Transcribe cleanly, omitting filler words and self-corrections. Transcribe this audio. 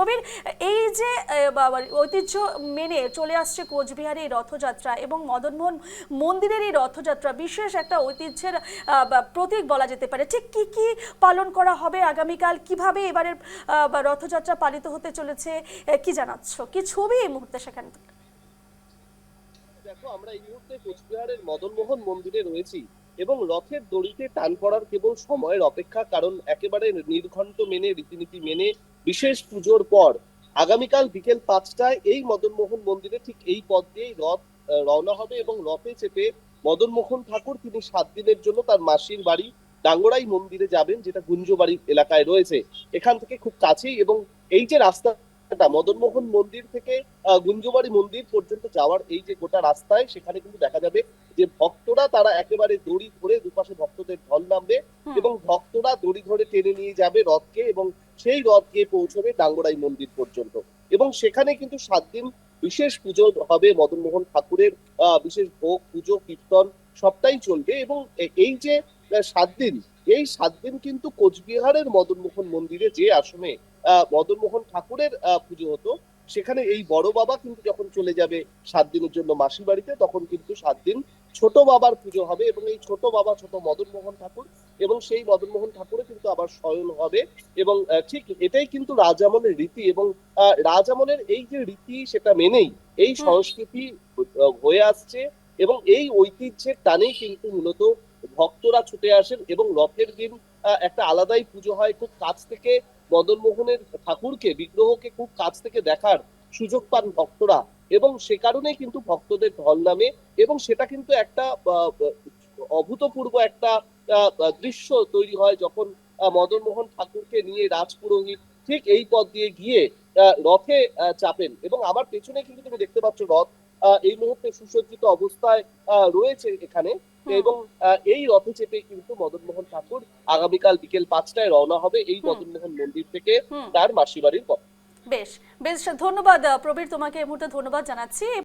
প্রবীর, এই যে ঐতিহ্য মেনে চলে আসছে কোচবিহারের রথযাত্রা এবং মদনমোহন মন্দিরের এই রথযাত্রা বিশেষ একটা ঐতিহ্যের প্রতীক বলা যেতে পারে, ঠিক কি কি পালন করা হবে আগামীকাল, কিভাবে এবারের রথযাত্রা পালিত হতে চলেছে, কি জানাচ্ছ, কি ছবি এই মুহূর্তে সেখান থেকে? দেখো, আমরা এই মুহূর্তে কোচবিহারের মদনমোহন মন্দিরে রয়েছি এবং রথের দড়িতে টান পড়ার কেবল সময়ের অপেক্ষা। কারণ একেবারে নির্ঘণ্ট মেনে, রীতিনীতি মেনে বিশেষ পুজোর পর আগামীকাল বিকেল 5টায় এই মদনমোহন মন্দিরে ঠিক এই পথ দিয়েই রথ রওনা হবে এবং রথে চেপে মদনমোহন ঠাকুর তিনি 7 দিনের জন্য তার মাসির বাড়ি ডাঙ্গরাই মন্দিরে যাবেন, যেটা গুঞ্জবাড়ি এলাকায় রয়েছে। এখান থেকে খুব কাছেই, এবং এই যে রাস্তাটা মদনমোহন মন্দির থেকে গুঞ্জবাড়ি মন্দির পর্যন্ত যাওয়ার এই যে গোটা রাস্তায়, সেখানে কিন্তু দেখা যাবে যে ভক্তরা তারা একেবারে দড়ি ধরে, দুপাশে ভক্তদের ঢল নামবে এবং ভক্তরা দড়ি ধরে টেনে নিয়ে যাবে রথকে, এবং সেই রথ গিয়ে পৌঁছবে ডাঙ্গরাই মন্দির পর্যন্ত। এবং সেখানে কিন্তু 7 দিন বিশেষ পুজো হবে মদনমোহন ঠাকুরের, বিশেষ ভোগ, পুজো, কীর্তন সবটাই চলবে। এবং এই যে 7 দিন, এই 7 দিন কিন্তু কোচবিহারের মদনমোহন মন্দিরে যে আসনে মদনমোহন ঠাকুরের পুজো হতো, সেখানে এই বড় বাবা কিন্তু যখন চলে যাবে 7 দিনের জন্য মাসি বাড়িতে, তখন কিন্তু 7 দিন ছোট বাবার পুজো হবে। এবং এই ছোট বাবা, ছোট মদনমোহন ঠাকুর, এবং সেই মদনমোহন ঠাকুরে কিন্তু আবার শয়ন হবে। এবং ঠিক এটাই কিন্তু রাজামলের রীতি, এবং রাজামলের এই যে রীতি সেটা মেনেই এই সংস্কৃতি হয়ে আসছে। এবং এই ঐতিহ্যের টানেই কিন্তু মূলত ভক্তরা ছুটে আসেন, এবং রথের দিন একটা আলাদাই পুজো হয়। খুব কাছ থেকে মদনমোহনের ঠাকুরকে, বিগ্রহকে খুব কাছ থেকে দেখার সুযোগ পান ভক্তরা, এবং সে কারণেই কিন্তু ভক্তদের ঢল নামে। এবং সেটা কিন্তু একটা অভূতপূর্ব একটা দৃশ্য তৈরি হয় যখন মদনমোহন ঠাকুরকে নিয়ে রাজপুরোহিত ঠিক এই পথ দিয়ে গিয়ে রথে চাপেন। এবং আমার পেছনে কিন্তু তুমি দেখতে পাচ্ছ রথ এই মুহূর্তে সুসজ্জিত অবস্থায় রয়েছে এখানে। এবং এই রথে চেপে কিন্তু মদনমোহন ঠাকুর আগামীকাল বিকেল 5টায় রওনা হবে এই হুম মদনমোহন মন্দির থেকে হুম তার মাসির বাড়ির পথে। বেশ বেশ, ধন্যবাদ প্রবীর, তোমাকে এই মুহূর্তে ধন্যবাদ জানাচ্ছি।